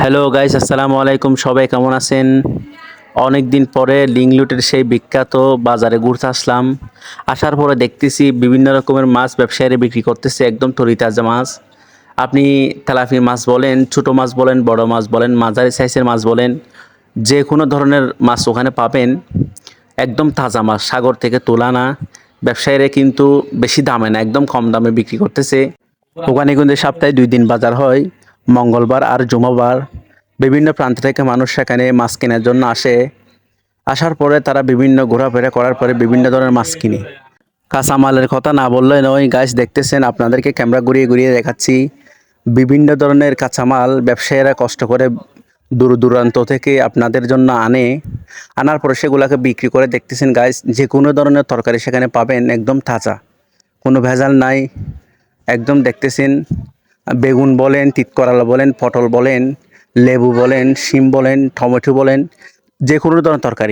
Hello guys, আসসালামু আলাইকুম। সবাই কেমন আছেন? অনেক দিন পরে লিংলুটের সেই বিখ্যাত বাজারে ঘুরতে আসলাম। আসার পরে দেখতেছি বিভিন্ন রকমের মাছ ব্যবসায়ীরা বিক্রি করতেছে, একদম তরিতাজা মাছ। আপনি তেলাপি মাছ বলেন, ছোট মাছ বলেন, বড় মাছ বলেন, মাঝারি সাইজের মাছ বলেন, যে কোনো ধরনের মাছ ওখানে পাবেন। একদম তাজা মাছ, সাগর থেকে তোলা না। ব্যবসায়ীরা কিন্তু বেশি দামে না, একদম কম দামে বিক্রি করতেছে। ওখানে কিন্তু সপ্তাহে 2 দিন বাজার হয়, মঙ্গলবার আর জুমাবার। বিভিন্ন প্রান্ত থেকে মানুষ সেখানে মাছ কেনার জন্য আসে। আসার পরে তারা বিভিন্ন ঘোরাফেরা করার পরে বিভিন্ন ধরনের মাছ কিনে। কাঁচামালের কথা না বললে নয় গাইস, দেখতেছেন আপনাদেরকে ক্যামেরা ঘুরিয়ে ঘুরিয়ে দেখাচ্ছি। বিভিন্ন ধরনের কাঁচামাল ব্যবসায়ীরা কষ্ট করে দূর দূরান্ত থেকে আপনাদের জন্য আনার পরে সেগুলোকে বিক্রি করে। দেখতেছেন গাইস, যে কোনো ধরনের তরকারি সেখানে পাবেন, একদম তাজা, কোনো ভেজাল নাই। একদম দেখতেছেন, বেগুন বলেন, তিতকরালা বলেন, পটল বলেন, লেবু বলেন, শিম বলেন, টমেটো বলেন, যে কোনো ধরনের তরকারি।